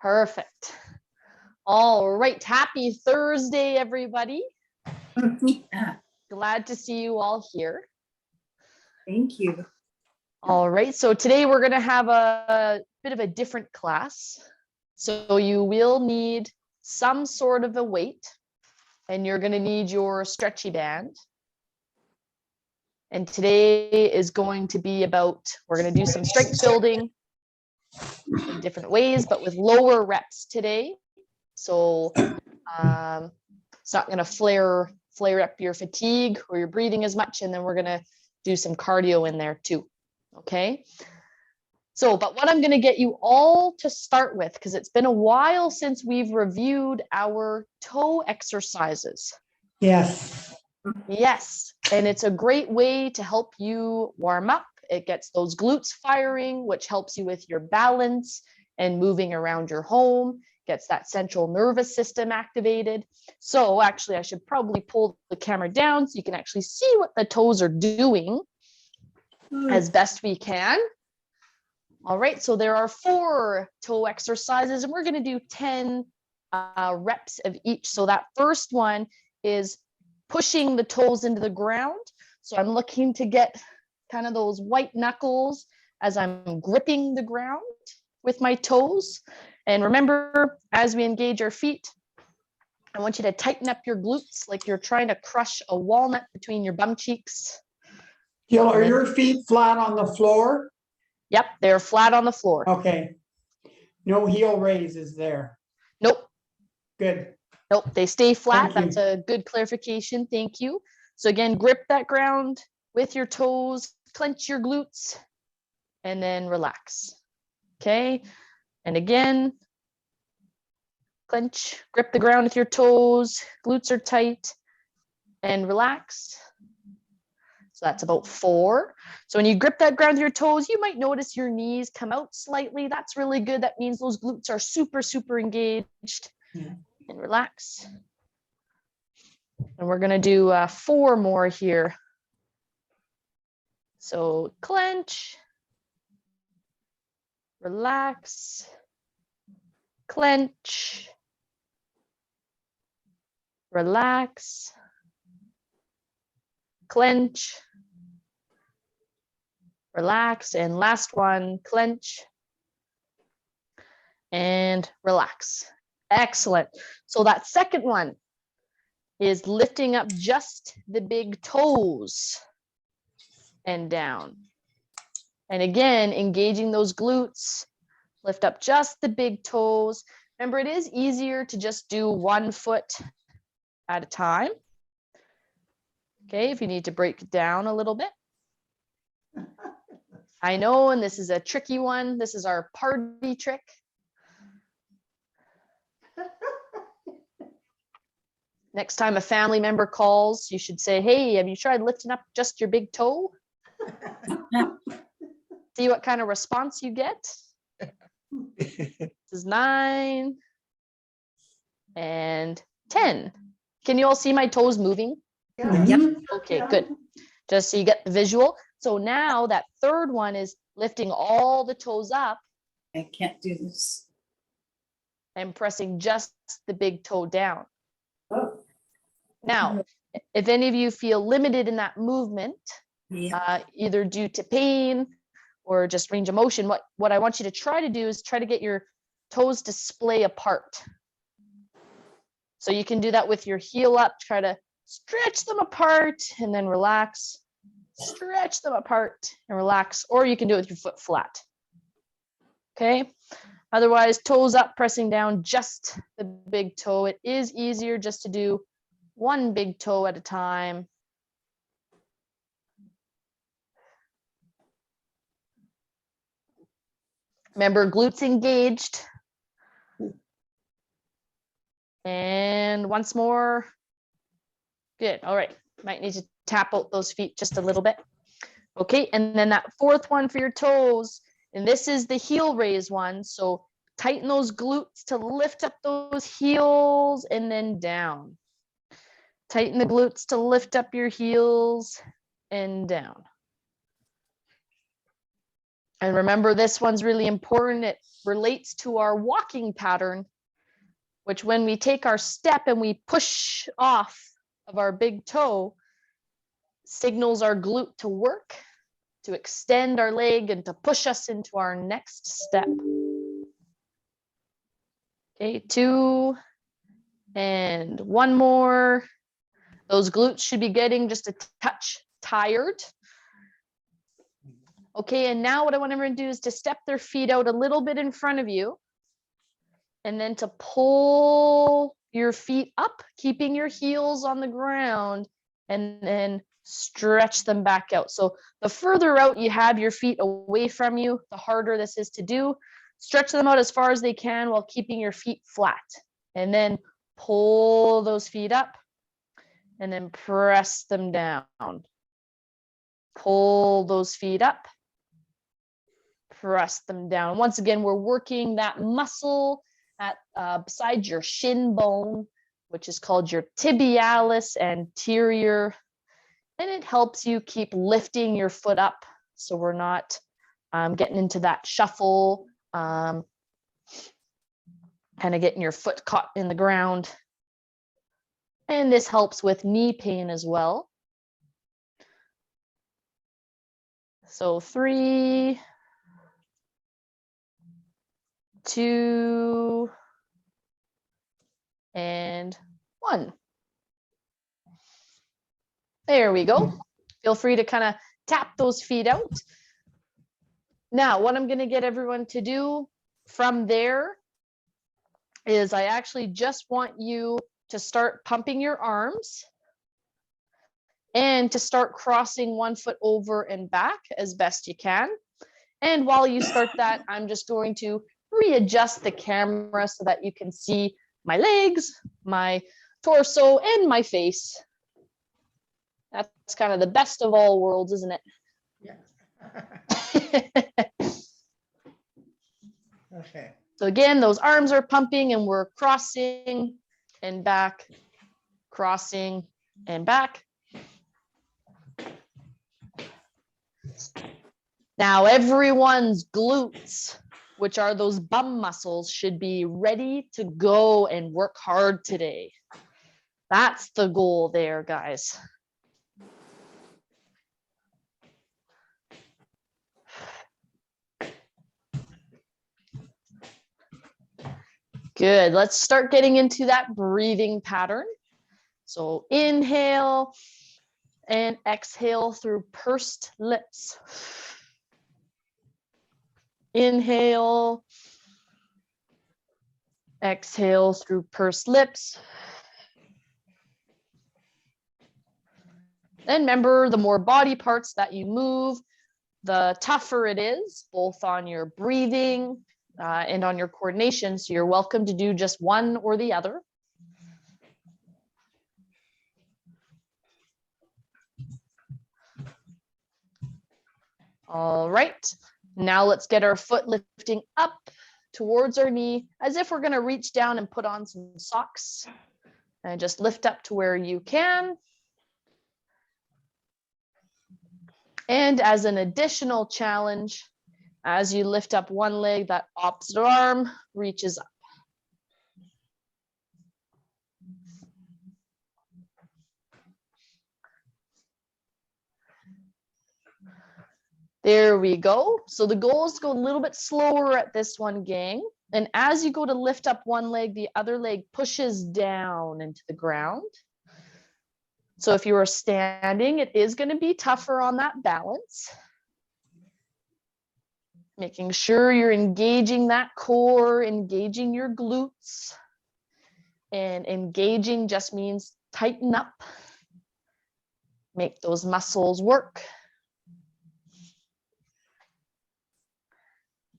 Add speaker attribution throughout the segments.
Speaker 1: Perfect. All right. Happy Thursday, everybody.
Speaker 2: Yeah,
Speaker 1: Glad to see you all here.
Speaker 2: thank you.
Speaker 1: All right. So today we're going to have a bit of a different class. So you will need some sort of a weight, and you're going to need your stretchy band. And today is going to be about, we're going to do some strength building in different ways, but with lower reps today. So it's not going to flare up your fatigue or your breathing as much. And then we're going to do some cardio in there too. Okay. So, but what I'm going to get you all to start with, because it's been a while since we've reviewed our toe exercises.
Speaker 3: Yes.
Speaker 1: Yes. And it's a great way to help you warm up. It gets those glutes firing, which helps you with your balance and moving around your home, gets that central nervous system activated. So actually, I should probably pull the camera down so you can actually see what the toes are doing as best we can. All right, so there are 4 toe exercises, and we're going to do 10 reps of each. So that first one is pushing the toes into the ground. So I'm looking to get kind of those white knuckles as I'm gripping the ground with my toes. And remember, as we engage our feet, I want you to tighten up your glutes like you're trying to crush a walnut between your bum cheeks.
Speaker 3: Jill, are your feet flat on the floor?
Speaker 1: Yep, they're flat on the floor.
Speaker 3: Okay. No heel raises there.
Speaker 1: Nope.
Speaker 3: Good.
Speaker 1: Nope, they stay flat.
Speaker 3: Thank you.
Speaker 1: That's a good clarification. Thank you. So again, grip that ground with your toes, clench your glutes, and then relax. Okay. And again, clench, grip the ground with your toes, glutes are tight, and relax. So that's about 4. So when you grip that ground with your toes, you might notice your knees come out slightly. That's really good. That means those glutes are super, super engaged.
Speaker 3: Yeah.
Speaker 1: And relax. And we're going to do 4 more here. So clench, relax, clench, relax, clench, relax, and last one, clench, and relax. Excellent. So that second one is lifting up just the big toes and down. And again, engaging those glutes, lift up just the big toes. Remember, it is easier to just do 1 foot at a time. Okay, if you need to break it down a little bit. I know, and this is a tricky one. This is our party trick. Next time a family member calls, you should say, hey, have you tried lifting up just your big toe? See what kind of response you get. This is 9 and 10. Can you all see my toes moving?
Speaker 3: Yeah.
Speaker 2: Yep.
Speaker 1: Okay, good. Just so you get the visual. So now that third one is lifting all the toes up
Speaker 2: I can't do this.
Speaker 1: and pressing just the big toe down.
Speaker 2: Oh.
Speaker 1: Now, if any of you feel limited in that movement,
Speaker 2: Yeah.
Speaker 1: either due to pain or just range of motion, what I want you to try to do is try to get your toes to splay apart. So you can do that with your heel up, try to stretch them apart and then relax, stretch them apart and relax, or you can do it with your foot flat. Okay. Otherwise, toes up, pressing down just the big toe. It is easier just to do 1 big toe at a time. Remember, glutes engaged. And once more. Good. All right. Might need to tap out those feet just a little bit. Okay. And then that 4th one for your toes. And this is the heel raise one. So tighten those glutes to lift up those heels and then down. Tighten the glutes to lift up your heels and down. And remember, this one's really important. It relates to our walking pattern, which when we take our step and we push off of our big toe, signals our glute to work, to extend our leg and to push us into our next step. Okay, 2 and 1 more. Those glutes should be getting just a touch tired. Okay, and now what I want everyone to do is to step their feet out a little bit in front of you, and then to pull your feet up, keeping your heels on the ground, and then stretch them back out. So the further out you have your feet away from you, the harder this is to do. Stretch them out as far as they can while keeping your feet flat. And then pull those feet up and then press them down. Pull those feet up, press them down. Once again, we're working that muscle at beside your shin bone, which is called your tibialis anterior. And it helps you keep lifting your foot up so we're not getting into that shuffle, kind of getting your foot caught in the ground. And this helps with knee pain as well. So 3, 2, and 1. There we go. Feel free to kind of tap those feet out. Now, what I'm going to get everyone to do from there is I actually just want you to start pumping your arms and to start crossing one foot over and back as best you can. And while you start that, I'm just going to readjust the camera so that you can see my legs, my torso, and my face. That's kind of the best of all worlds, isn't it?
Speaker 3: Yeah. Okay.
Speaker 1: So again, those arms are pumping and we're crossing and back, crossing and back. Now everyone's glutes, which are those bum muscles, should be ready to go and work hard today. That's the goal there, guys. Good. Let's start getting into that breathing pattern. So inhale and exhale through pursed lips. Inhale, exhale through pursed lips. And remember, the more body parts that you move, the tougher it is, both on your breathing and on your coordination. So you're welcome to do just one or the other. All right, now let's get our foot lifting up towards our knee as if we're going to reach down and put on some socks. And just lift up to where you can. And as an additional challenge, as you lift up one leg, that opposite arm reaches up. There we go. So the goal is to go a little bit slower at this one, gang. And as you go to lift up one leg, the other leg pushes down into the ground. So if you are standing, it is going to be tougher on that balance. Making sure you're engaging that core, engaging your glutes. And engaging just means tighten up. Make those muscles work.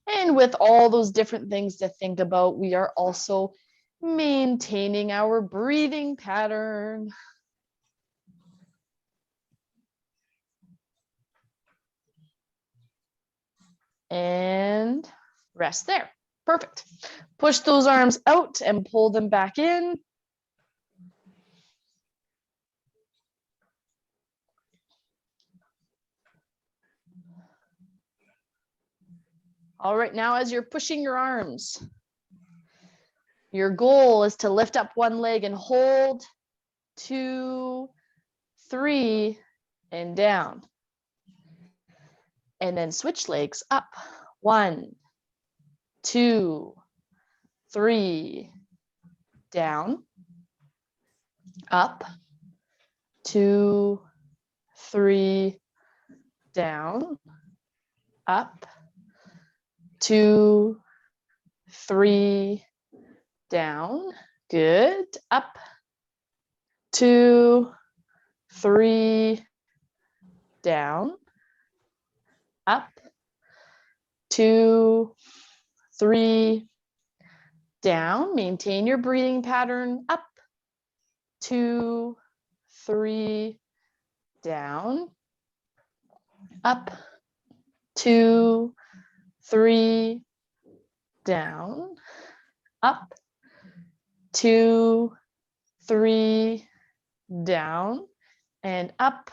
Speaker 1: And with all those different things to think about, we are also maintaining our breathing pattern. And rest there. Perfect. Push those arms out and pull them back in. All right, now as you're pushing your arms, your goal is to lift up one leg and hold, 2, 3, and down. And then switch legs up, 1, 2, 3, down, up, 2, 3, down, up, 2, 3, down, good, up, 2, 3, down, up, 2, 3, down, maintain your breathing pattern, up, 2, 3, down, up, 2, 3, down, up, 2, 3, down, and up,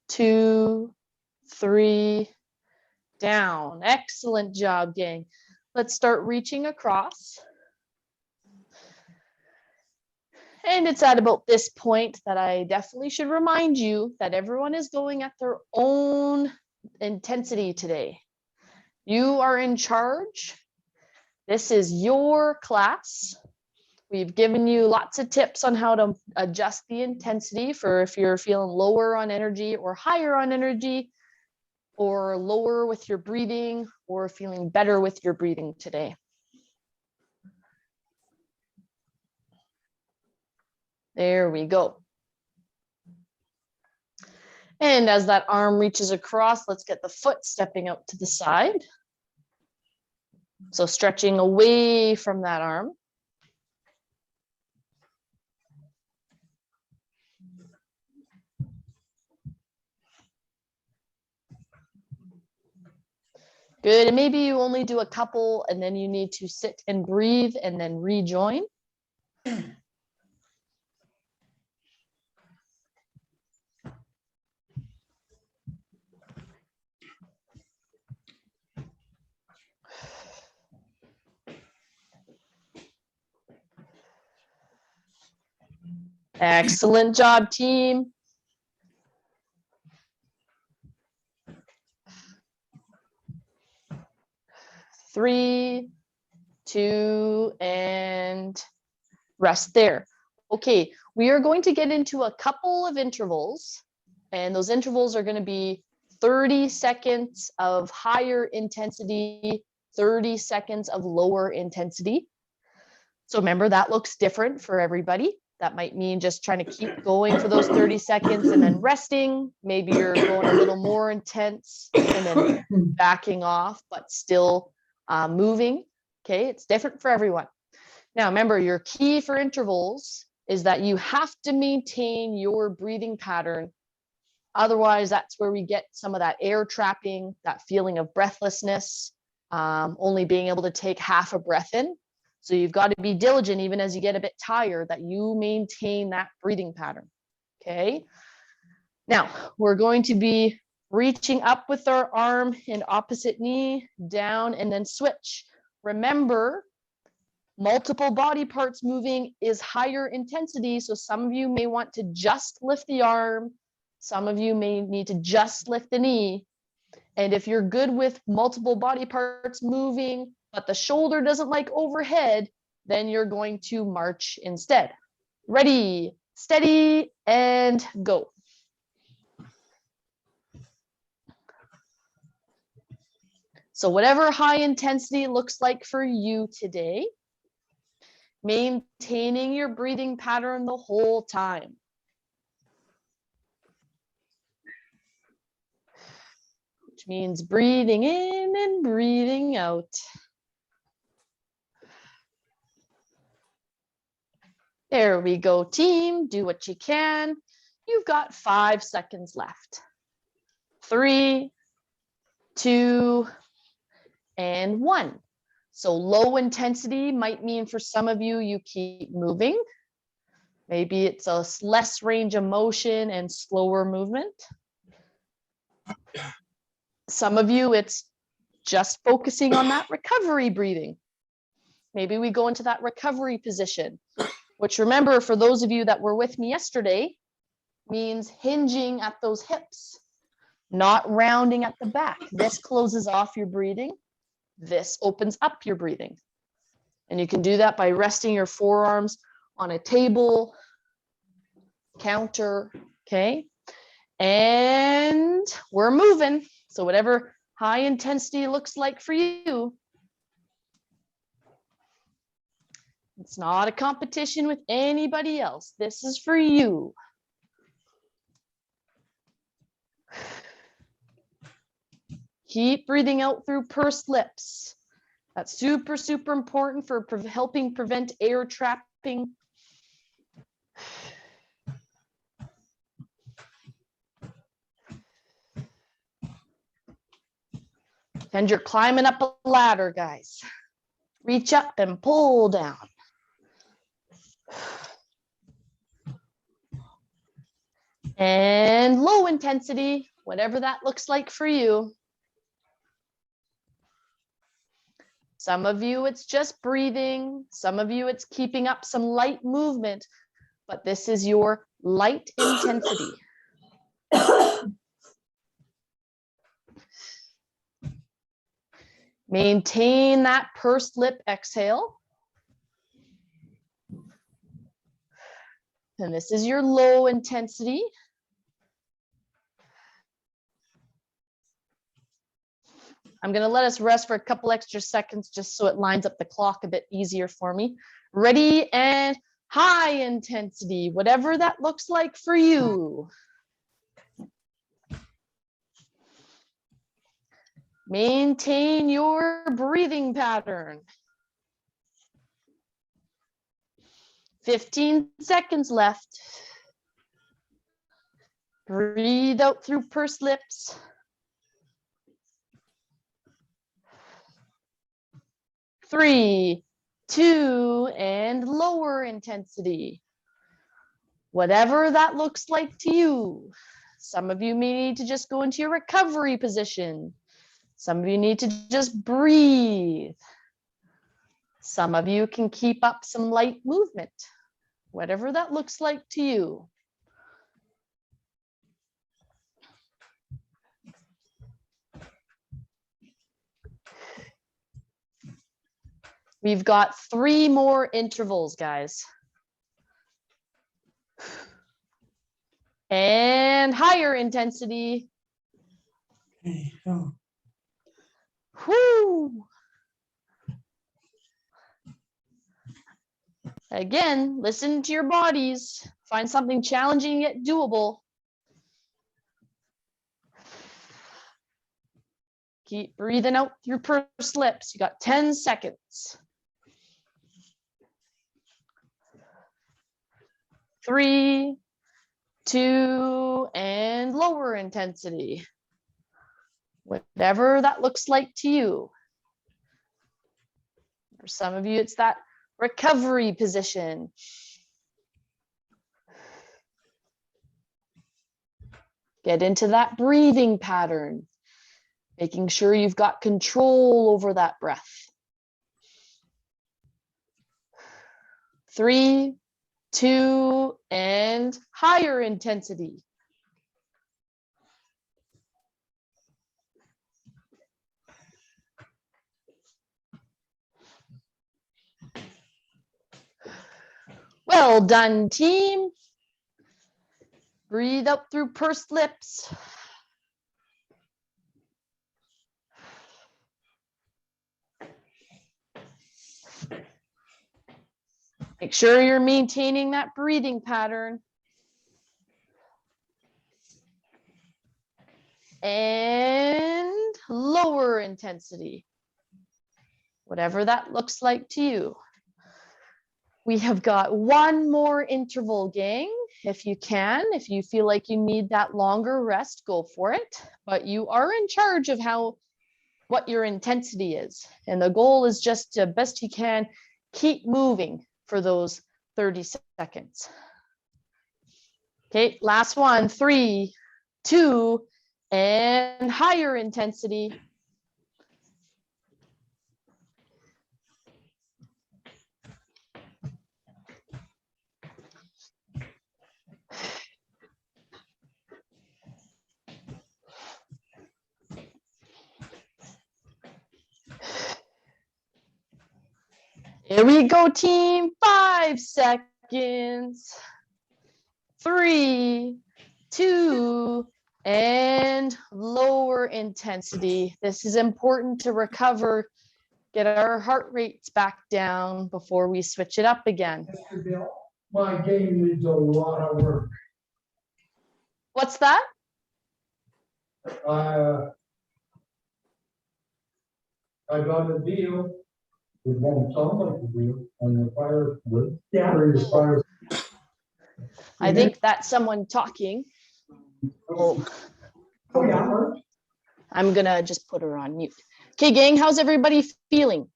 Speaker 1: 2, 3, down. Excellent job, gang. Let's start reaching across. And it's at about this point that I definitely should remind you that everyone is going at their own intensity today. You are in charge. This is your class. We've given you lots of tips on how to adjust the intensity for if you're feeling lower on energy or higher on energy, or lower with your breathing or feeling better with your breathing today. There we go. And as that arm reaches across, let's get the foot stepping out to the side. So stretching away from that arm. Good, and maybe you only do a couple and then you need to sit and breathe and then rejoin. Excellent job, team. Three, 2, and rest there. Okay, we are going to get into a couple of intervals, and those intervals are going to be 30 seconds of higher intensity, 30 seconds of lower intensity. So remember, that looks different for everybody. That might mean just trying to keep going for those 30 seconds and then resting. Maybe you're going a little more intense and then backing off, but still moving. Okay, it's different for everyone. Now, remember, your key for intervals is that you have to maintain your breathing pattern. Otherwise, that's where we get some of that air trapping, that feeling of breathlessness, only being able to take half a breath in. So you've got to be diligent, even as you get a bit tired, that you maintain that breathing pattern. Okay. Now, we're going to be reaching up with our arm and opposite knee, down, and then switch. Remember, multiple body parts moving is higher intensity. So some of you may want to just lift the arm. Some of you may need to just lift the knee. And if you're good with multiple body parts moving, but the shoulder doesn't like overhead, then you're going to march instead. Ready, steady, and go. So whatever high intensity looks like for you today, maintaining your breathing pattern the whole time. Which means breathing in and breathing out. There we go, team. Do what you can. You've got 5 seconds left. 3, 2, and 1. So low intensity might mean for some of you, you keep moving. Maybe it's a less range of motion and slower movement. Some of you, it's just focusing on that recovery breathing. Maybe we go into that recovery position, which remember, for those of you that were with me yesterday, means hinging at those hips, not rounding at the back. This closes off your breathing. This opens up your breathing. And you can do that by resting your forearms on a table, counter, okay? And we're moving. So whatever high intensity looks like for you, it's not a competition with anybody else. This is for you. Keep breathing out through pursed lips. That's super, super important for helping prevent air trapping. And you're climbing up a ladder, guys. Reach up and pull down. And low intensity, whatever that looks like for you. Some of you, it's just breathing. Some of you, it's keeping up some light movement, but this is your light intensity. Maintain that pursed lip exhale. And this is your low intensity. I'm going to let us rest for a couple extra seconds just so it lines up the clock a bit easier for me. Ready and high intensity, whatever that looks like for you. Maintain your breathing pattern. 15 seconds left. Breathe out through pursed lips. 3, 2, and lower intensity. Whatever that looks like to you. Some of you may need to just go into your recovery position. Some of you need to just breathe. Some of you can keep up some light movement, whatever that looks like to you. We've got 3 more intervals, guys. And higher intensity.
Speaker 3: Okay, oh.
Speaker 1: Whoo! Again, listen to your bodies. Find something challenging yet doable. Keep breathing out through pursed lips. You got 10 seconds. 3, 2, and lower intensity. Whatever that looks like to you. For some of you, it's that recovery position. Get into that breathing pattern, making sure you've got control over that breath. 3, 2, and higher intensity. Well done, team. Breathe up through pursed lips. Make sure you're maintaining that breathing pattern. And lower intensity, whatever that looks like to you. We have got 1 more interval, gang. If you can, if you feel like you need that longer rest, go for it. But you are in charge of what your intensity is. And the goal is just to best you can keep moving for those 30 seconds. Okay, last one, 3, 2, and higher intensity. Here we go, team. 5 seconds. 3, 2, and lower intensity. This is important to recover, get our heart rates back down before we switch it up again.
Speaker 3: Mr. Bill, my game needs a lot of work.
Speaker 1: What's that?
Speaker 3: I got a deal. It won't sound like a deal on the fire wood.
Speaker 2: Yeah.
Speaker 1: I think that's someone talking. Oh,
Speaker 3: Oh, yeah.
Speaker 1: I'm gonna just put her on mute. Okay, gang, how's everybody feeling?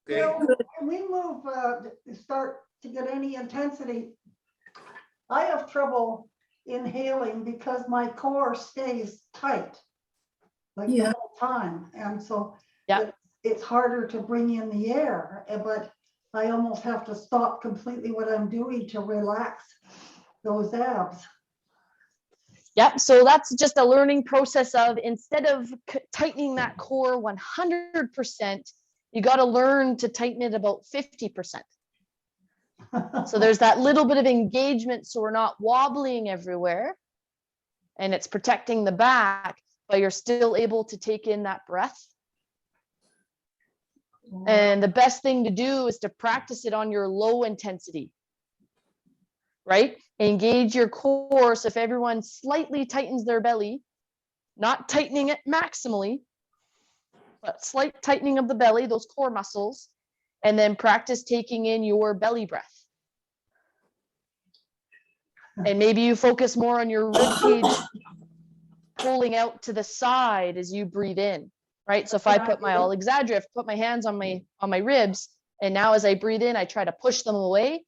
Speaker 4: Well, when we move, start to get any intensity, I have trouble inhaling because my core stays tight like the
Speaker 2: Yeah.
Speaker 4: whole time. And so
Speaker 1: Yeah.
Speaker 4: it's harder to bring in the air, but I almost have to stop completely what I'm doing to relax those abs.
Speaker 1: Yep, so that's just a learning process of instead of tightening that core 100%, you got to learn to tighten it about 50%. So there's that little bit of engagement so we're not wobbling everywhere and it's protecting the back, but you're still able to take in that breath. And the best thing to do is to practice it on your low intensity, right? Engage your core. So if everyone slightly tightens their belly, not tightening it maximally, but slight tightening of the belly, those core muscles, and then practice taking in your belly breath. And maybe you focus more on your rib cage pulling out to the side as you breathe in, right? So if I put I'll exaggerate, put my hands on my ribs, and now as I breathe in, I try to push them away.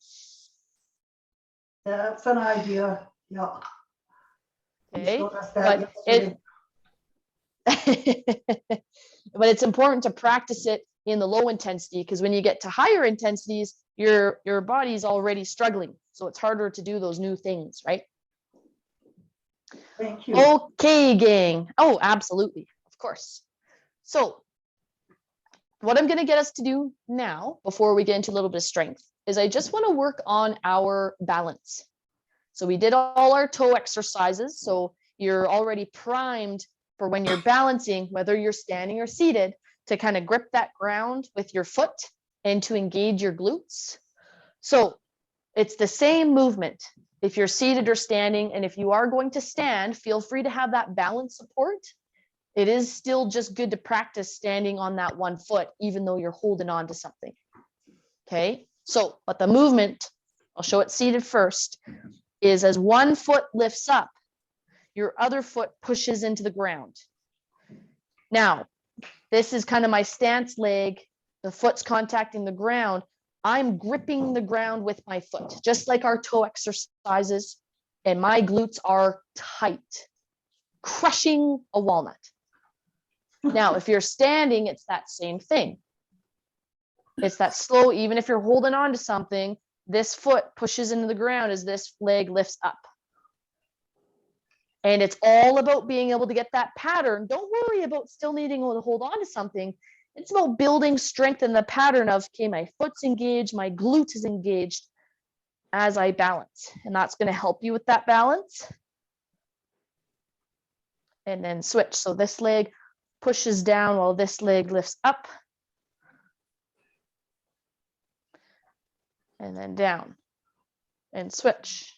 Speaker 4: That's an idea. Yeah.
Speaker 1: Okay,
Speaker 4: You showed us that
Speaker 1: but but it's important to practice it in the low intensity because when you get to higher intensities, your body's already struggling. So it's harder to do those new things, right?
Speaker 4: Thank you.
Speaker 1: Okay, gang. Oh, absolutely. Of course. So what I'm going to get us to do now, before we get into a little bit of strength, is I just want to work on our balance. So we did all our toe exercises. So you're already primed for when you're balancing, whether you're standing or seated, to kind of grip that ground with your foot and to engage your glutes. So it's the same movement if you're seated or standing. And if you are going to stand, feel free to have that balance support. It is still just good to practice standing on that one foot, even though you're holding on to something. Okay, so but the movement, I'll show it seated first, is as one foot lifts up, your other foot pushes into the ground. Now, this is kind of my stance leg. The foot's contacting the ground. I'm gripping the ground with my foot, just like our toe exercises, and my glutes are tight, crushing a walnut. Now, if you're standing, it's that same thing. It's that slow, even if you're holding on to something, this foot pushes into the ground as this leg lifts up. And it's all about being able to get that pattern. Don't worry about still needing to hold on to something. It's about building strength in the pattern of, okay, my foot's engaged, my glute is engaged as I balance. And that's going to help you with that balance. And then switch. So this leg pushes down while this leg lifts up. And then down. And switch.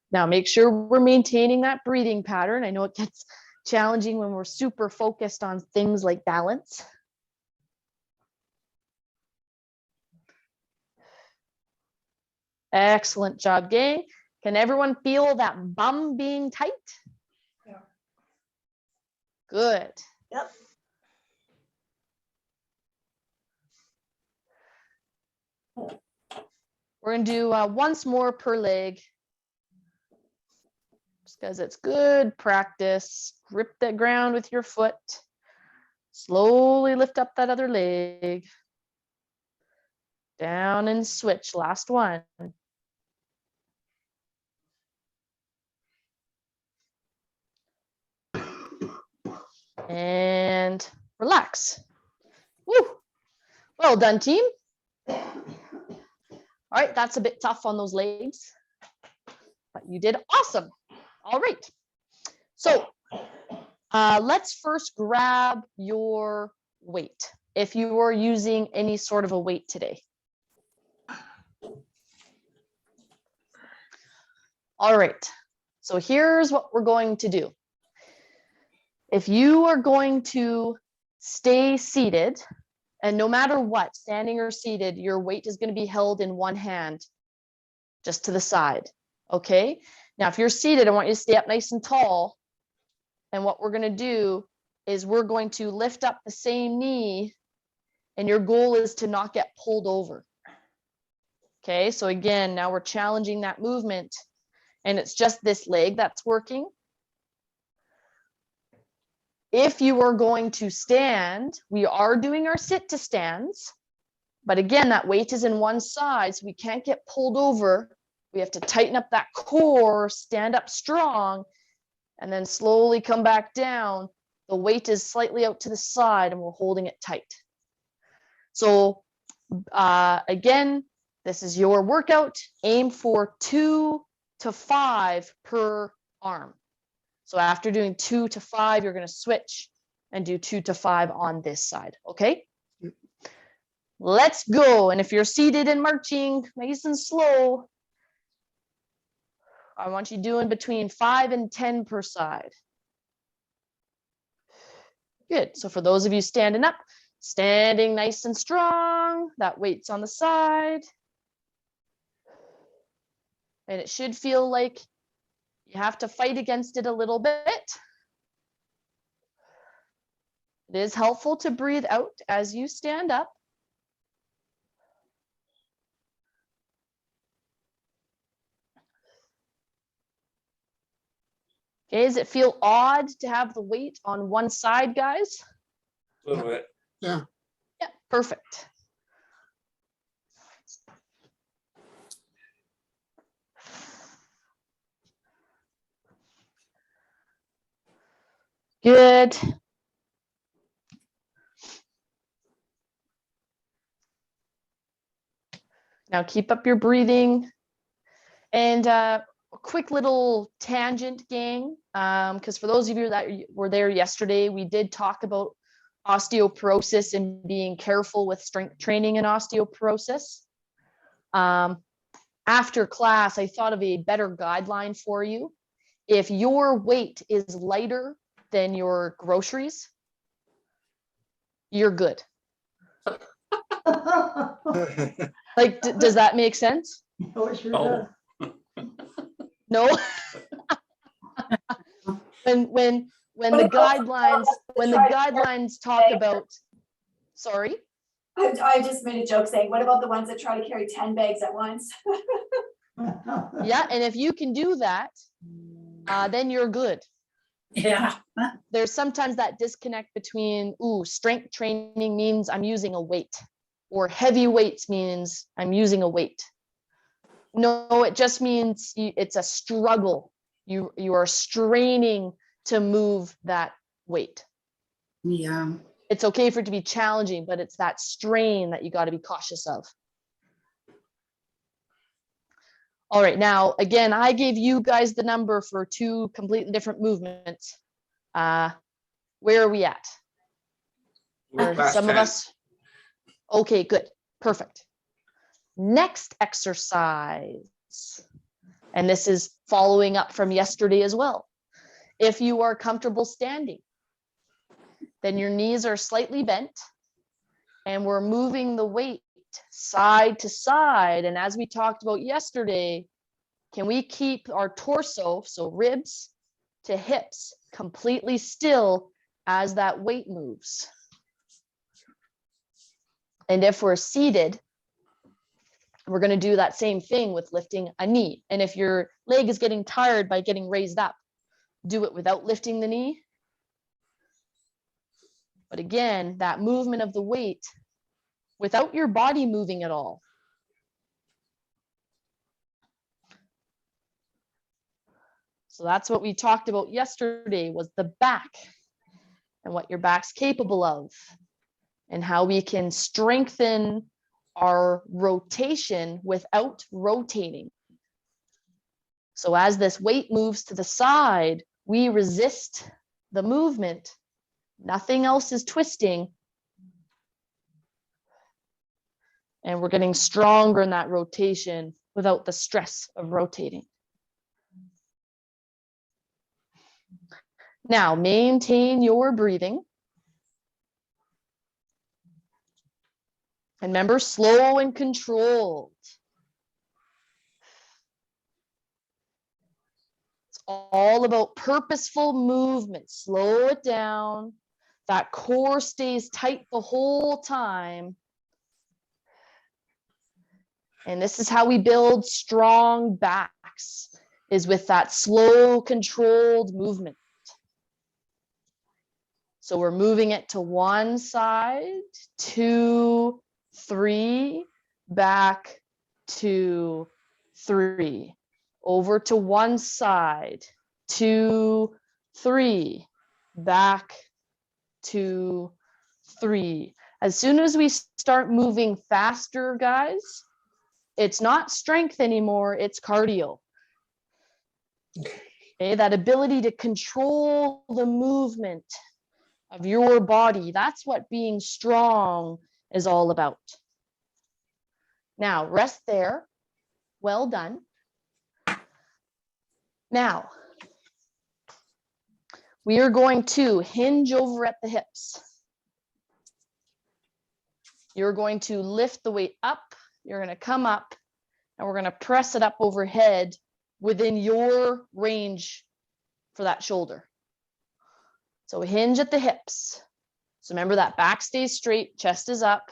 Speaker 1: Now make sure we're maintaining that breathing pattern. I know it gets challenging when we're super focused on things like balance. Excellent job, gang. Can everyone feel that bum being tight?
Speaker 4: Yeah.
Speaker 1: Good.
Speaker 4: Yep.
Speaker 1: We're going to do once more per leg. Just because it's good practice. Grip that ground with your foot. Slowly lift up that other leg. Down and switch. Last one. And relax. Woo. Well done, team. All right, that's a bit tough on those legs, but you did awesome. All right. So let's first grab your weight. If you are using any sort of a weight today. All right, so here's what we're going to do. If you are going to stay seated, and no matter what, standing or seated, your weight is going to be held in one hand, just to the side, okay? Now, if you're seated, I want you to stay up nice and tall, and what we're going to do is we're going to lift up the same knee, and your goal is to not get pulled over. Okay, so again, now we're challenging that movement, and it's just this leg that's working. If you are going to stand, we are doing our sit to stands, but again, that weight is in one side, so we can't get pulled over. We have to tighten up that core, stand up strong, and then slowly come back down. The weight is slightly out to the side, and we're holding it tight. So again, this is your workout. Aim for 2 to 5 per arm. So after doing 2 to 5, you're going to switch and do 2 to 5 on this side. Okay. Let's go. And if you're seated and marching nice and slow, I want you doing between 5 and 10 per side. Good. So for those of you standing up, standing nice and strong, that weight's on the side. And it should feel like you have to fight against it a little bit. It is helpful to breathe out as you stand up. Okay, does it feel odd to have the weight on one side, guys?
Speaker 5: A little bit.
Speaker 6: Yeah.
Speaker 1: Yeah, perfect. Good. Now keep up your breathing. And a quick little tangent, gang, because for those of you that were there yesterday, we did talk about osteoporosis and being careful with strength training and osteoporosis. After class, I thought of a better guideline for you. If your weight is lighter than your groceries, you're good. Like, does that make sense?
Speaker 4: Oh, it sure
Speaker 5: Oh.
Speaker 4: does.
Speaker 1: No. when the guidelines talk about, sorry.
Speaker 7: I just made a joke saying, what about the ones that try to carry 10 bags at once?
Speaker 1: Yeah, and if you can do that, then you're good.
Speaker 2: Yeah.
Speaker 1: There's sometimes that disconnect between, strength training means I'm using a weight, or heavy weights means I'm using a weight. No, it just means it's a struggle. You are straining to move that weight.
Speaker 2: Yeah.
Speaker 1: It's okay for it to be challenging, but it's that strain that you got to be cautious of. All right, now, again, I gave you guys the number for 2 completely different movements. Where are we at?
Speaker 5: We're
Speaker 1: Are
Speaker 5: past
Speaker 1: some
Speaker 5: 10.
Speaker 1: of us? Okay, good, perfect. Next exercise, and this is following up from yesterday as well. If you are comfortable standing, then your knees are slightly bent, and we're moving the weight side to side. And as we talked about yesterday, can we keep our torso, so ribs to hips, completely still as that weight moves? And if we're seated, we're going to do that same thing with lifting a knee. And if your leg is getting tired by getting raised up, do it without lifting the knee. But again, that movement of the weight without your body moving at all. So that's what we talked about yesterday, was the back. and what your back's capable of, and how we can strengthen our rotation without rotating. So as this weight moves to the side, we resist the movement. Nothing else is twisting. And we're getting stronger in that rotation without the stress of rotating. Now, maintain your breathing. And remember, slow and controlled. It's all about purposeful movement. Slow it down. That core stays tight the whole time. And this is how we build strong backs, is with that slow, controlled movement. So we're moving it to one side, 2, 3, back, 2, 3. Over to one side, 2, 3, back, 2, 3. As soon as we start moving faster, guys, it's not strength anymore, it's cardio. Okay, that ability to control the movement of your body, that's what being strong is all about. Now, rest there. Well done. Now, we are going to hinge over at the hips. You're going to lift the weight up. You're going to come up, and we're going to press it up overhead within your range for that shoulder. So hinge at the hips. So remember that back stays straight, chest is up,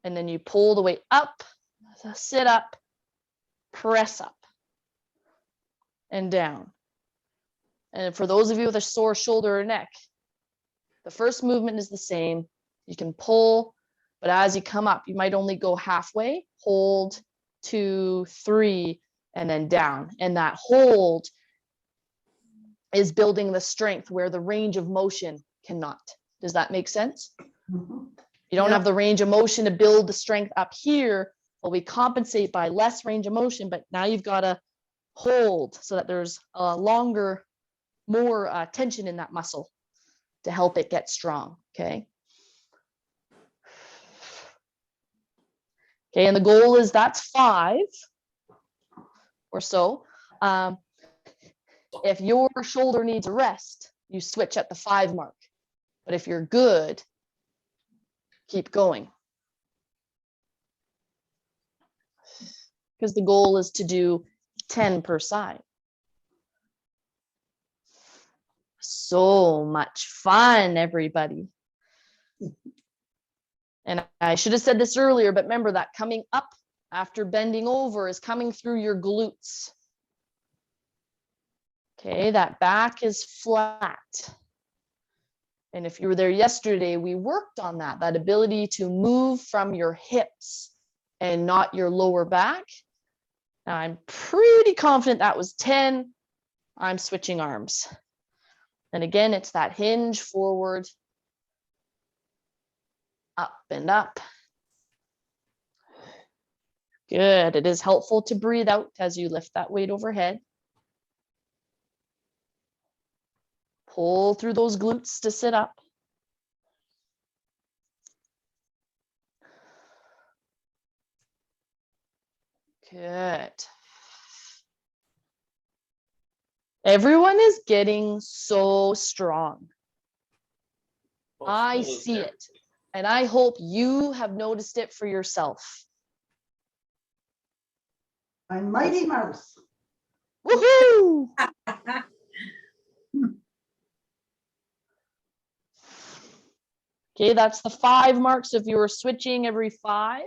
Speaker 1: and then you pull the weight up, sit up, press up, and down. And for those of you with a sore shoulder or neck, the first movement is the same. You can pull, but as you come up, you might only go halfway, hold, 2, 3, and then down. And that hold is building the strength where the range of motion cannot. Does that make sense?
Speaker 4: Mhm.
Speaker 1: You don't
Speaker 4: Yeah.
Speaker 1: have the range of motion to build the strength up here, but we compensate by less range of motion, but now you've got to hold so that there's a longer, more tension in that muscle to help it get strong, okay? Okay, and the goal is that's 5 or so. If your shoulder needs a rest, you switch at the 5 mark. But if you're good, keep going. Because the goal is to do 10 per side. So much fun, everybody. And I should have said this earlier, but remember that coming up after bending over is coming through your glutes. Okay, that back is flat. And if you were there yesterday, we worked on that ability to move from your hips and not your lower back. Now, I'm pretty confident that was 10. I'm switching arms. And again, it's that hinge forward, up and up. Good. It is helpful to breathe out as you lift that weight overhead. Pull through those glutes to sit up. Good. Everyone is getting so strong. I see it, and I hope you have noticed it for yourself.
Speaker 4: I'm Mighty Mouse.
Speaker 1: Woohoo! Okay, that's the 5 marks. If you were switching every 5.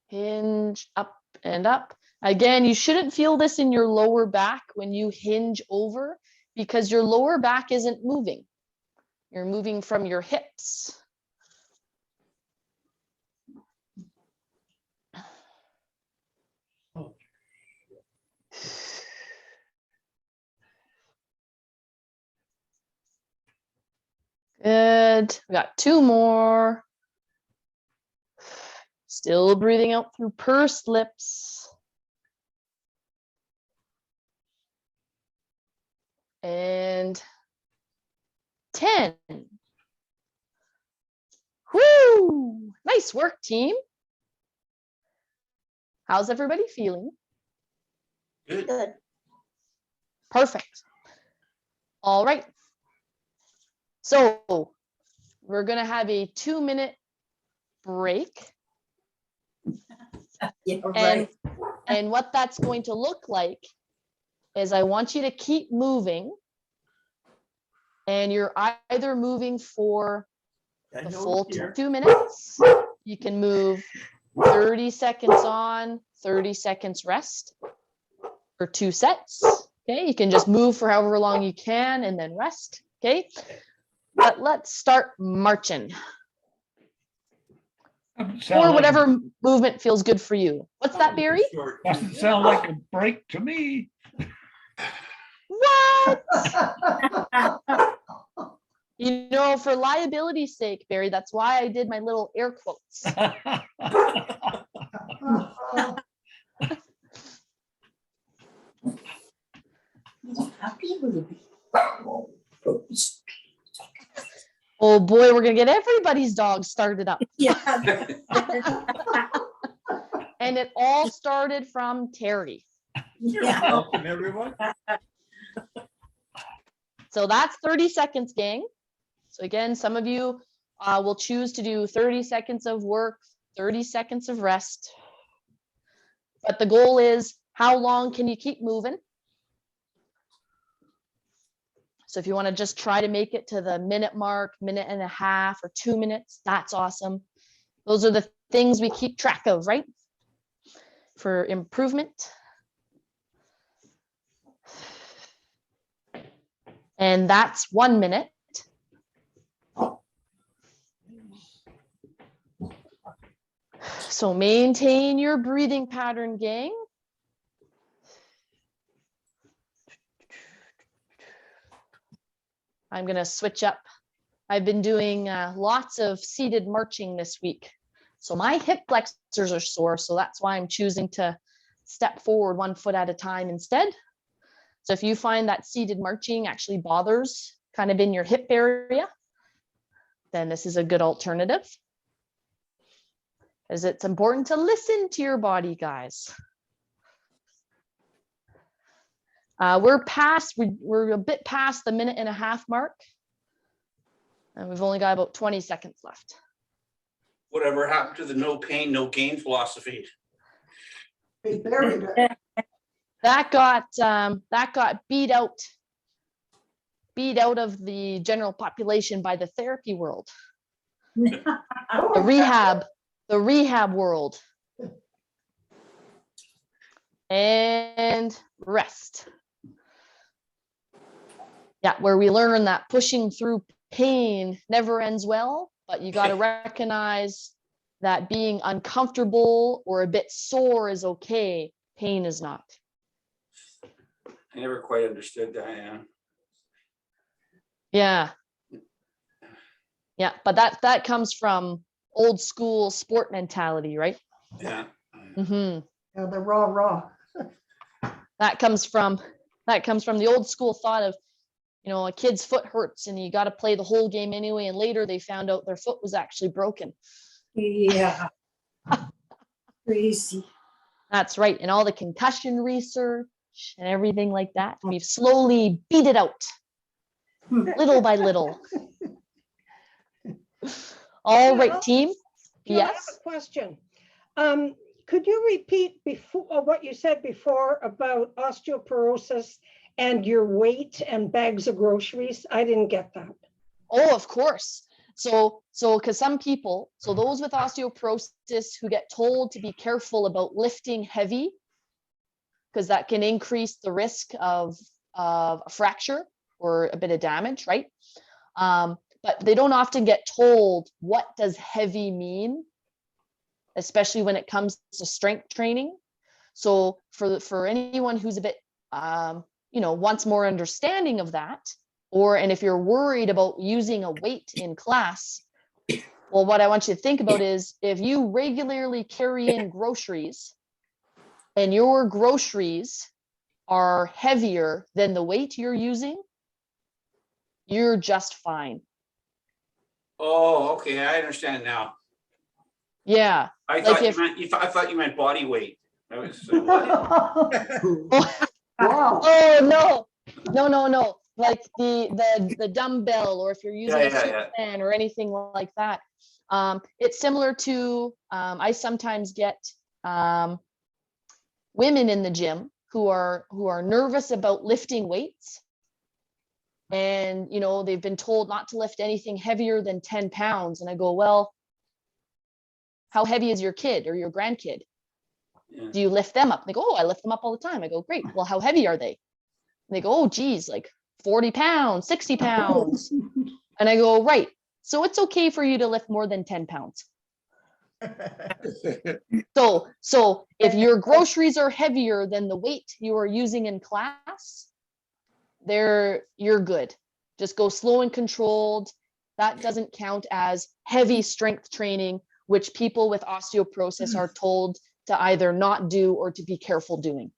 Speaker 1: Hinge up and up. Again, you shouldn't feel this in your lower back when you hinge over because your lower back isn't moving. You're moving from your hips. Good. We got 2 more. Still breathing out through pursed lips. And 10. Whoo! Nice work, team. How's everybody feeling?
Speaker 5: Good.
Speaker 1: Perfect. All right. So we're going to have a 2-minute break.
Speaker 2: Yeah, right.
Speaker 1: And what that's going to look like is I want you to keep moving. And you're either moving for the full 2 minutes. You can move 30 seconds on, 30 seconds rest for 2 sets. Okay, you can just move for however long you can and then rest. Okay, but let's start marching. Or whatever movement feels good for you. What's that, Barry?
Speaker 6: Doesn't sound like a break to me.
Speaker 1: What? You know, for liability's sake, Barry, that's why I did my little air quotes. Oh boy, we're gonna get everybody's dog started up.
Speaker 2: Yeah.
Speaker 1: And it all started from Terry.
Speaker 2: Yeah.
Speaker 5: Welcome, everyone.
Speaker 1: So that's 30 seconds, gang. So again, some of you will choose to do 30 seconds of work, 30 seconds of rest. But the goal is, how long can you keep moving? So if you want to just try to make it to the minute mark, minute and a half, or 2 minutes, that's awesome. Those are the things we keep track of, right? For improvement. And that's 1 minute. So maintain your breathing pattern, gang. I'm going to switch up. I've been doing lots of seated marching this week. So my hip flexors are sore, so that's why I'm choosing to step forward 1 foot at a time instead. So if you find that seated marching actually bothers kind of in your hip area, then this is a good alternative. Because it's important to listen to your body, guys. We're a bit past the minute and a half mark. And we've only got about 20 seconds left.
Speaker 5: Whatever happened to the no pain, no gain philosophy?
Speaker 4: They buried it.
Speaker 1: That got beat out of the general population by the therapy world, the rehab world. And rest. Yeah, where we learn that pushing through pain never ends well, but you got to recognize that being uncomfortable or a bit sore is okay. Pain is not.
Speaker 5: I never quite understood that,
Speaker 1: Yeah. Yeah, but that comes from old school sport mentality, right?
Speaker 5: Yeah.
Speaker 1: Mm-hmm.
Speaker 4: Yeah, the raw.
Speaker 1: That comes from the old school thought of, you know, a kid's foot hurts and you got to play the whole game anyway. And later they found out their foot was actually broken.
Speaker 2: Yeah. Crazy.
Speaker 1: That's right. And all the concussion research and everything like that. We've slowly beat it out little by little. All right, team.
Speaker 8: I have
Speaker 1: Yes.
Speaker 8: a question. Could you repeat before what you said before about osteoporosis and your weight and bags of groceries? I didn't get that.
Speaker 1: Oh, of course. So because some people, so those with osteoporosis who get told to be careful about lifting heavy, because that can increase the risk of a fracture or a bit of damage, right? But they don't often get told what does heavy mean, especially when it comes to strength training. So for anyone who's a bit, wants more understanding of that, And if you're worried about using a weight in class, well, what I want you to think about is if you regularly carry in groceries and your groceries are heavier than the weight you're using, you're just fine.
Speaker 5: Oh, okay, I understand now.
Speaker 1: Yeah.
Speaker 5: I
Speaker 1: Like
Speaker 5: thought you
Speaker 1: if-
Speaker 5: meant, I thought you meant body weight. I was,
Speaker 4: Wow.
Speaker 1: Oh, no. Like the dumbbell, or if you're using a sit stand or anything like that. It's similar to, I sometimes get women in the gym who are nervous about lifting weights. And, you know, they've been told not to lift anything heavier than 10 pounds. And I go, well, how heavy is your kid or your grandkid?
Speaker 5: Yeah.
Speaker 1: Do you lift them up? They go, oh, I lift them up all the time. I go, great. Well, how heavy are they? And they go, oh, geez, like 40 pounds, 60 pounds. And I go, right. So it's okay for you to lift more than 10 pounds. So if your groceries are heavier than the weight you are using in class, you're good. Just go slow and controlled. That doesn't count as heavy strength training, which people with osteoporosis are told to either not do or to be careful doing.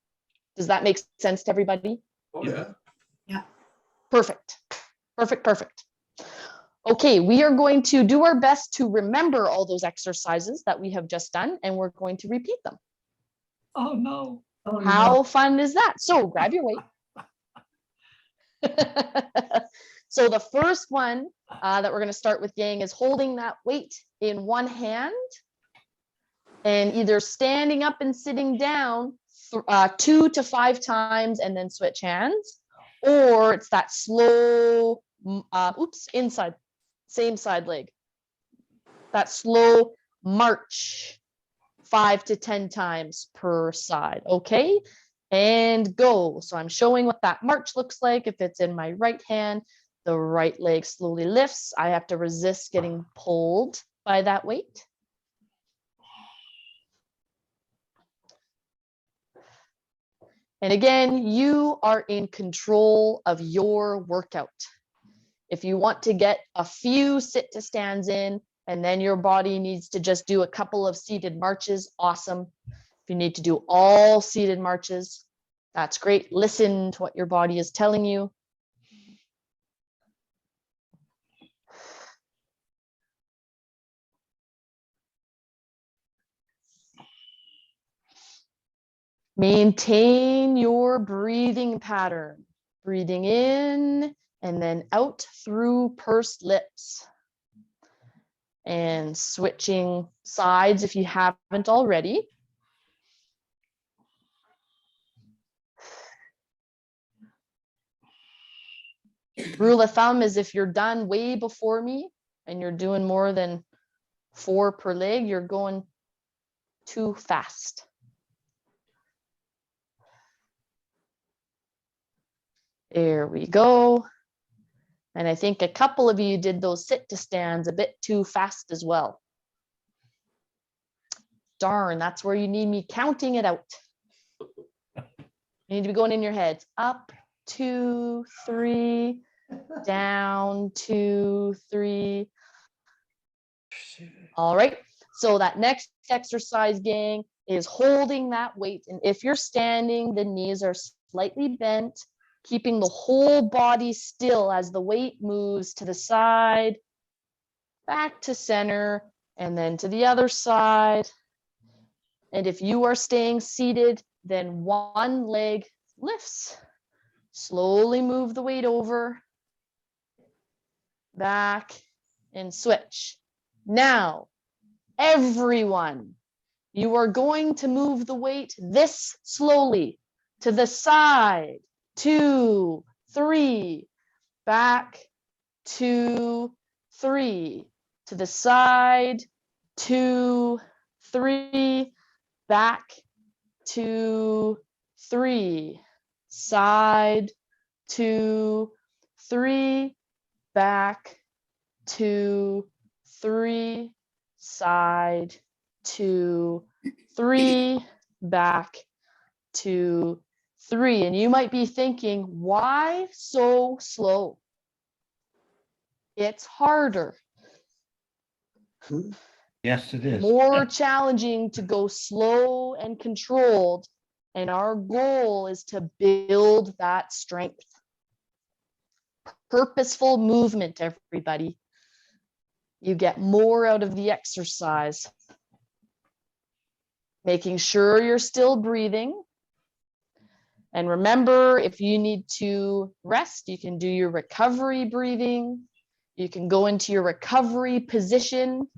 Speaker 1: Does that make sense to everybody?
Speaker 5: Oh, yeah.
Speaker 1: Perfect. Okay, we are going to do our best to remember all those exercises that we have just done, and we're going to repeat them.
Speaker 6: Oh, no.
Speaker 1: How fun is that? So grab your weight. So the first one that we're going to start with, gang, is holding that weight in one hand and either standing up and sitting down 2 to 5 times and then switch hands, or it's that slow, inside, same side leg. That slow march 5 to 10 times per side. Okay, and go. So I'm showing what that march looks like. If it's in my right hand, the right leg slowly lifts. I have to resist getting pulled by that weight. And again, you are in control of your workout. If you want to get a few sit to stands in, and then your body needs to just do a couple of seated marches, awesome. If you need to do all seated marches, that's great. Listen to what your body is telling you. Maintain your breathing pattern. Breathing in and then out through pursed lips. And switching sides if you haven't already. Rule of thumb is if you're done way before me and you're doing more than 4 per leg, you're going too fast. There we go. And I think a couple of you did those sit to stands a bit too fast as well. Darn, that's where you need me counting it out. You need to be going in your heads. Up, 2, 3, down, 2, 3. All right. So that next exercise, gang, is holding that weight. And if you're standing, the knees are slightly bent, keeping the whole body still as the weight moves to the side, back to center, and then to the other side. And if you are staying seated, then one leg lifts. Slowly move the weight over, back, and switch. Now, everyone, you are going to move the weight this slowly to the side, 2, 3, back, 2, 3, to the side, 2, 3, back, 2, 3, side, 2, 3, back, 2, 3, side, 2, 3, back, 2, 3. And you might be thinking, why so slow? It's harder,
Speaker 6: Yes, it is.
Speaker 1: more challenging to go slow and controlled. And our goal is to build that strength. Purposeful movement, everybody. You get more out of the exercise. Making sure you're still breathing. And remember, if you need to rest, you can do your recovery breathing. You can go into your recovery position,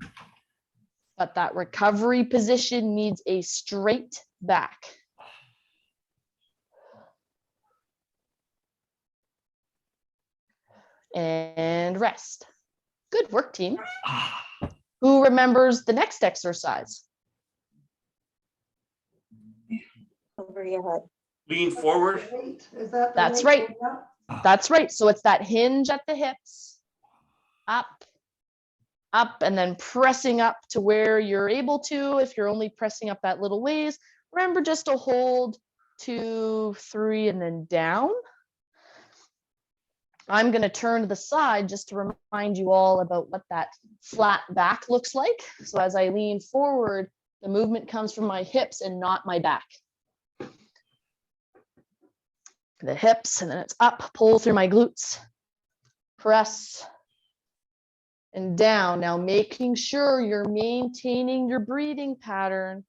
Speaker 1: but that recovery position needs a straight back. And rest. Good work, team. Who remembers the next exercise?
Speaker 7: Over your head.
Speaker 5: Lean forward.
Speaker 4: Weight, is that the
Speaker 1: That's
Speaker 4: weight?
Speaker 1: right.
Speaker 4: Yeah.
Speaker 1: That's right. So it's that hinge at the hips, up, up, and then pressing up to where you're able to. If you're only pressing up that little ways, remember just to hold 2, 3, and then down. I'm going to turn to the side just to remind you all about what that flat back looks like. So as I lean forward, the movement comes from my hips and not my back. The hips, and then it's up, pull through my glutes, press, and down. Now making sure you're maintaining your breathing pattern.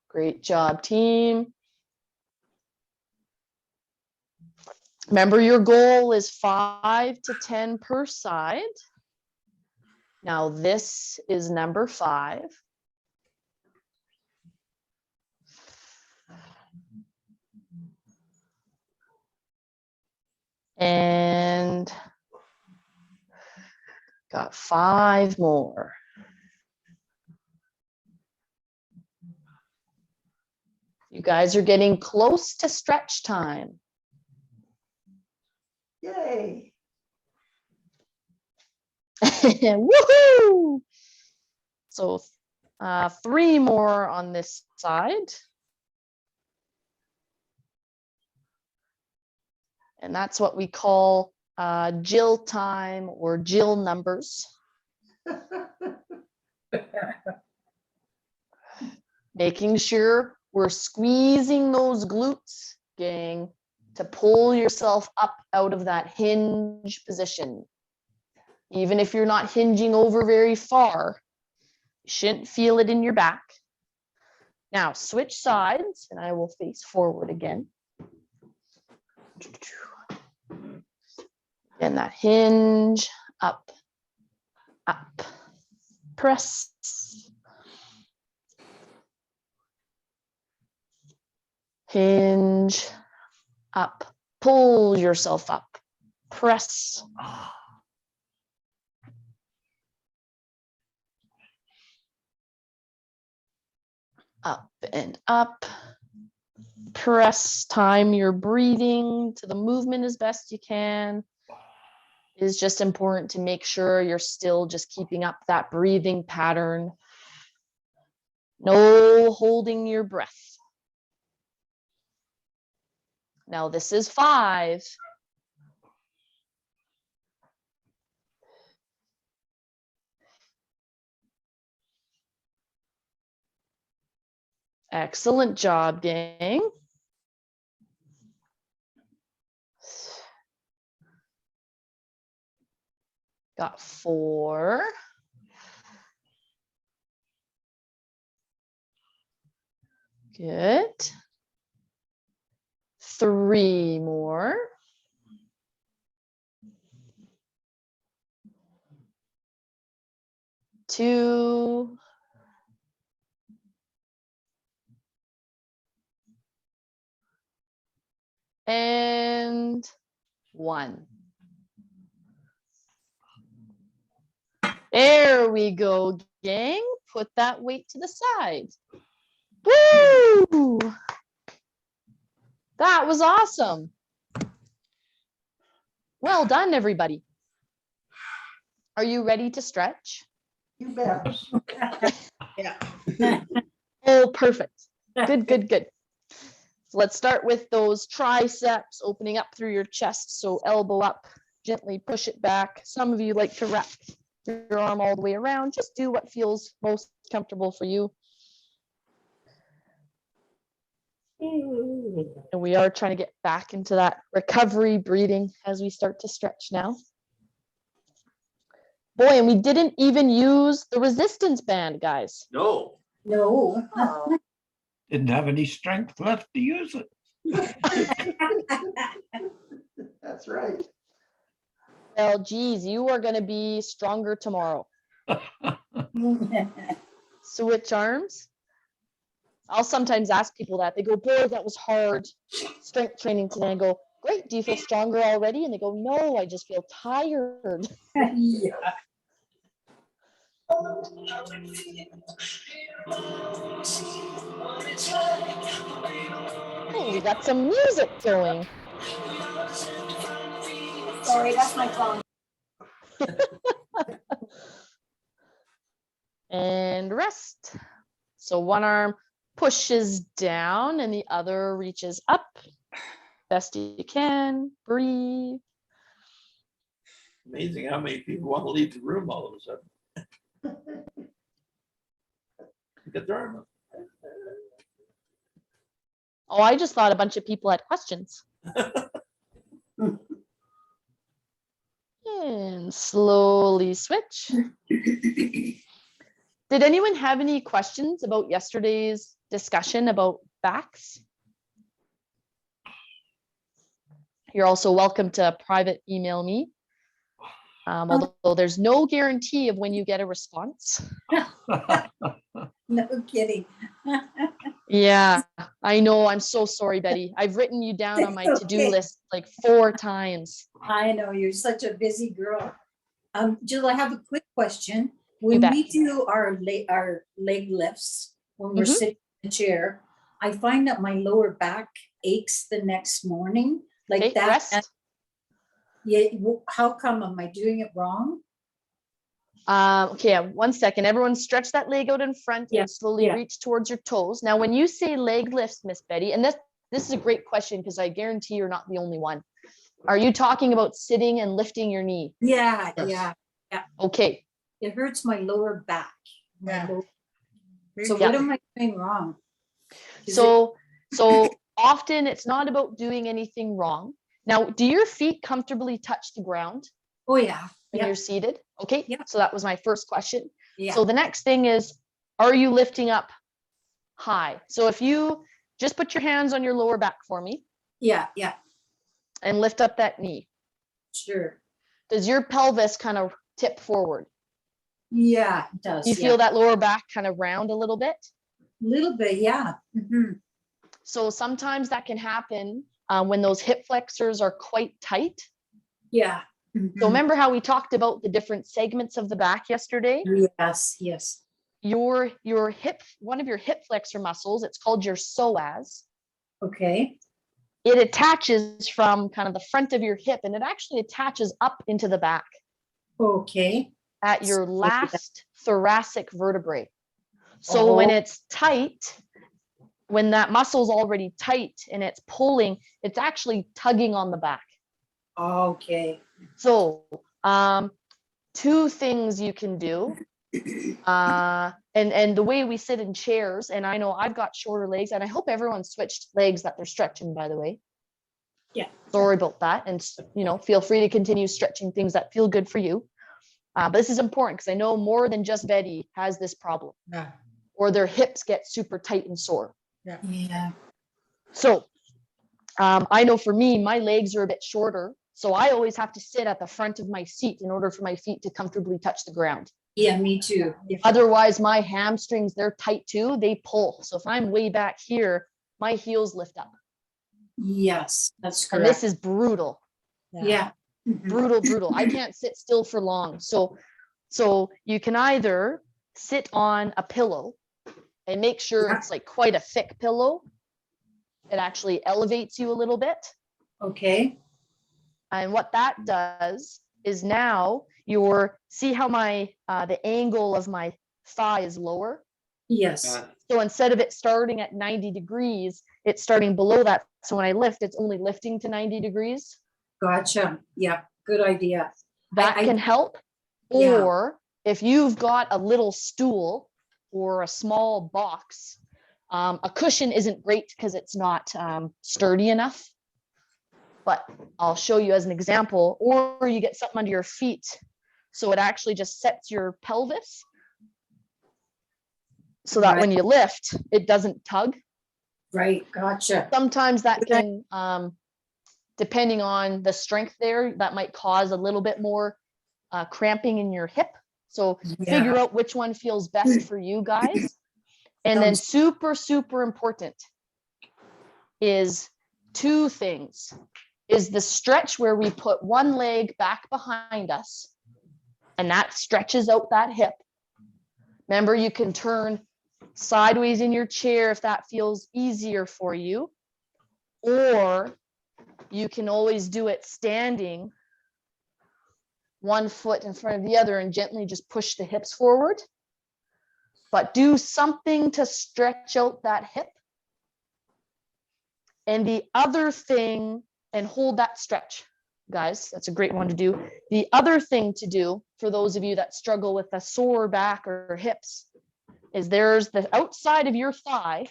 Speaker 1: Great job, team. Remember, your goal is 5 to 10 per side. Now this is number 5. And got 5 more. You guys are getting close to stretch time.
Speaker 4: Yay.
Speaker 1: Woohoo! So 3 more on this side. And that's what we call Jill time or Jill numbers. Making sure we're squeezing those glutes, gang, to pull yourself up out of that hinge position. Even if you're not hinging over very far, you shouldn't feel it in your back. Now switch sides and I will face forward again. And that hinge, up, up, press. Hinge, up, pull yourself up, press. Up and up, press, time your breathing to the movement as best you can. It is just important to make sure you're still just keeping up that breathing pattern. No holding your breath. Now this is 5. Excellent job, gang. Got 4. Good. 3 more. Two. And 1. There we go, gang. Put that weight to the side. Woo! That was awesome. Well done, everybody. Are you ready to stretch?
Speaker 4: You bet.
Speaker 1: Oh, perfect. Good, good, good. So let's start with those triceps opening up through your chest. So elbow up, gently push it back. Some of you like to wrap your arm all the way around. Just do what feels most comfortable for you. And we are trying to get back into that recovery breathing as we start to stretch now. Boy, and we didn't even use the resistance band, guys.
Speaker 5: No.
Speaker 2: No.
Speaker 6: Didn't have any strength left to use it.
Speaker 4: That's right.
Speaker 1: Well, geez, you are going to be stronger tomorrow. Switch arms. I'll sometimes ask people that. They go, boy, that was hard strength training today. I go, great. Do you feel stronger already? And they go, no, I just feel tired.
Speaker 2: Yeah.
Speaker 1: Oh, we got some music going.
Speaker 7: Sorry, that's my phone.
Speaker 1: And rest. So one arm pushes down and the other reaches up. Best you can. Breathe.
Speaker 6: Amazing how many people want to leave the room all of a sudden. Get their arm up.
Speaker 1: Oh, I just thought a bunch of people had questions. And slowly switch. Did anyone have any questions about yesterday's discussion about backs? You're also welcome to private email me. Although there's no guarantee of when you get a response.
Speaker 2: No kidding.
Speaker 1: Yeah, I know. I'm so sorry, Betty. I've written you down on my to-do
Speaker 2: Okay.
Speaker 1: list like 4 times.
Speaker 2: I know, you're such a busy girl. Jill, I have a quick question.
Speaker 1: You
Speaker 2: When
Speaker 1: bet.
Speaker 2: we do our leg lifts, when we're
Speaker 1: Mhm.
Speaker 2: sitting in the chair, I find that my lower back aches the next morning, like
Speaker 1: Okay,
Speaker 2: that.
Speaker 1: rest.
Speaker 2: Yeah, how come? Am I doing it wrong?
Speaker 1: Okay, 1 second. Everyone stretch that leg out in front
Speaker 2: Yeah,
Speaker 1: and slowly
Speaker 2: yeah.
Speaker 1: reach towards your toes. Now, when you say leg lifts, Miss Betty, and this is a great question because I guarantee you're not the only one. Are you talking about sitting and lifting your knee?
Speaker 2: Yeah,
Speaker 3: Yes.
Speaker 2: yeah.
Speaker 1: Okay,
Speaker 2: It hurts my lower back. my
Speaker 4: Yeah.
Speaker 2: lower- So
Speaker 1: Yeah.
Speaker 2: what am I doing wrong? Is
Speaker 1: so often it's not about doing anything wrong. Now, do your feet comfortably touch the ground
Speaker 2: Oh, yeah,
Speaker 1: when
Speaker 2: yeah,
Speaker 1: you're seated? Okay,
Speaker 2: Yeah.
Speaker 1: so that was my first question.
Speaker 2: yeah.
Speaker 1: So the next thing is, are you lifting up high? So if you just put your hands on your lower back for me
Speaker 2: Yeah,
Speaker 1: and lift up that knee.
Speaker 2: sure.
Speaker 1: Does your pelvis kind of tip forward?
Speaker 2: Yeah, it does.
Speaker 1: Do you
Speaker 2: yeah.
Speaker 1: feel that lower back kind of round a little bit?
Speaker 2: Little bit, yeah. Mhm.
Speaker 1: So sometimes that can happen when those hip flexors are quite tight.
Speaker 2: Yeah.
Speaker 1: So
Speaker 2: Mhm.
Speaker 1: remember how we talked about the different segments of the back yesterday?
Speaker 2: Yes.
Speaker 1: Your hip, one of your hip flexor muscles, it's called your psoas.
Speaker 2: Okay.
Speaker 1: It attaches from kind of the front of your hip and it actually attaches up into the back
Speaker 2: Okay.
Speaker 1: at your last thoracic vertebrae. So when it's tight, when that muscle's already tight and it's pulling, it's actually tugging on the back.
Speaker 2: Okay.
Speaker 1: So 2 things you can do. And the way we sit in chairs, and I know I've got shorter legs, and I hope everyone switched legs that they're stretching, by the way.
Speaker 2: Yeah.
Speaker 1: Sorry about that. And feel free to continue stretching things that feel good for you. But this is important because I know more than just Betty has this problem.
Speaker 4: Yeah.
Speaker 1: Or their hips get super tight and sore.
Speaker 2: Yeah.
Speaker 1: So I know for me, my legs are a bit shorter. So I always have to sit at the front of my seat in order for my feet to comfortably touch the ground.
Speaker 2: Yeah, me too.
Speaker 1: Otherwise, my hamstrings, they're tight too. They pull. So if I'm way back here, my heels lift up.
Speaker 2: Yes, that's
Speaker 1: And
Speaker 2: correct.
Speaker 1: this is brutal.
Speaker 2: Yeah. Mhm.
Speaker 1: Brutal. I can't sit still for long. So you can either sit on a pillow and make sure it's like quite a thick pillow. It actually elevates you a little bit.
Speaker 2: Okay.
Speaker 1: And what that does is now see how my, the angle of my thigh is lower?
Speaker 2: Yes,
Speaker 1: So instead of it starting at 90 degrees, it's starting below that. So when I lift, it's only lifting to 90 degrees.
Speaker 2: gotcha. Yeah, good idea.
Speaker 1: That
Speaker 2: I-
Speaker 1: can help.
Speaker 2: Yeah.
Speaker 1: Or if you've got a little stool or a small box, a cushion isn't great because it's not sturdy enough. But I'll show you as an example, or you get something under your feet. So it actually just sets your pelvis so that when you lift, it doesn't tug.
Speaker 2: Right, gotcha.
Speaker 1: Sometimes that can, depending on the strength there, that might cause a little bit more cramping in your hip. So figure out which one feels best for you guys. And then super, super important is two things. Is the stretch where we put one leg back behind us, and that stretches out that hip. Remember, you can turn sideways in your chair if that feels easier for you, or you can always do it standing, one foot in front of the other, and gently just push the hips forward. But do something to stretch out that hip. And the other thing, and hold that stretch, guys, that's a great one to do. The other thing to do for those of you that struggle with a sore back or hips is there's the outside of your thigh,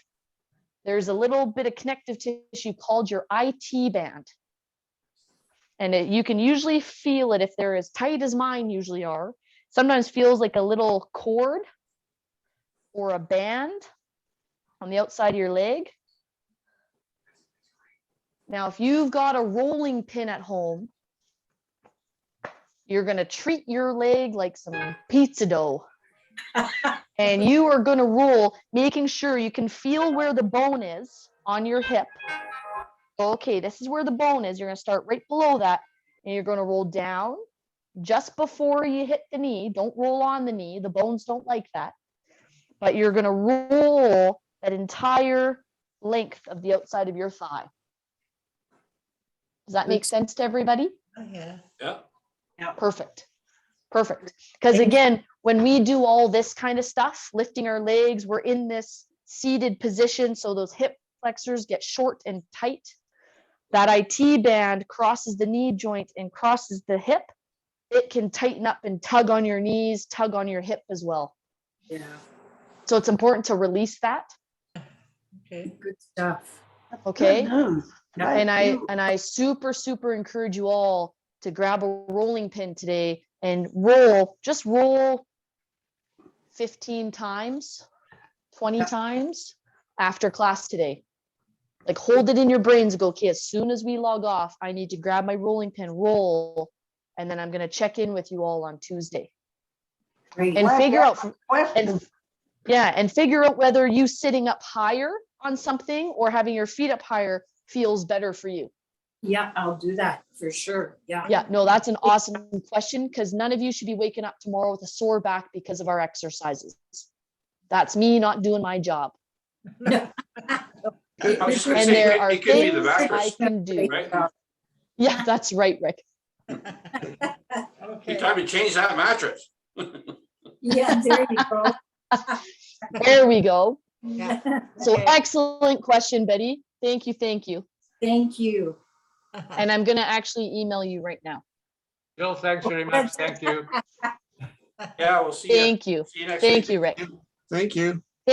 Speaker 1: there's a little bit of connective tissue called your IT band. And you can usually feel it if they're as tight as mine usually are. Sometimes feels like a little cord or a band on the outside of your leg. Now, if you've got a rolling pin at home, you're going to treat your leg like some pizza dough. And you are going to roll, making sure you can feel where the bone is on your hip. Okay, this is where the bone is. You're going to start right below that, and you're going to roll down just before you hit the knee. Don't roll on the knee. The bones don't like that. But you're going to roll that entire length of the outside of your thigh. Does that make sense to everybody?
Speaker 5: Yeah.
Speaker 1: Perfect. Perfect. Because again, when we do all this kind of stuff, lifting our legs, we're in this seated position. So those hip flexors get short and tight. That IT band crosses the knee joint and crosses the hip. It can tighten up and tug on your knees, tug on your hip as well.
Speaker 2: Yeah,
Speaker 1: So it's important to release that.
Speaker 2: okay, good stuff.
Speaker 1: Okay.
Speaker 2: Yeah.
Speaker 1: And I super, super encourage you all to grab a rolling pin today and just roll 15 times, 20 times after class today. Like hold it in your brains and go, okay, as soon as we log off, I need to grab my rolling pin, roll, and then I'm going to check in with you all on Tuesday.
Speaker 2: Great.
Speaker 1: And figure out,
Speaker 4: Question.
Speaker 1: and figure out whether you sitting up higher on something or having your feet up higher feels better for you.
Speaker 2: Yeah, I'll do that for sure. Yeah.
Speaker 1: Yeah, no, that's an awesome question because none of you should be waking up tomorrow with a sore back because of our exercises. That's me not doing my job.
Speaker 5: I was gonna
Speaker 1: And
Speaker 5: say,
Speaker 1: there are
Speaker 5: it could be
Speaker 1: things
Speaker 5: the
Speaker 1: I
Speaker 5: mattress,
Speaker 1: can do.
Speaker 5: right?
Speaker 1: Yeah, that's right, Rick.
Speaker 5: It's time to change that mattress.
Speaker 2: Yeah, there you go.
Speaker 1: There we go.
Speaker 2: Yeah.
Speaker 1: So excellent question, Betty. Thank you, thank you.
Speaker 2: Thank you.
Speaker 1: And I'm gonna actually email you right now.
Speaker 9: Bill, thanks very much. Thank you.
Speaker 5: Yeah, we'll see you.
Speaker 1: Thank you.
Speaker 5: See you next
Speaker 1: Thank
Speaker 5: week.
Speaker 1: you, Rick.
Speaker 10: Thank you.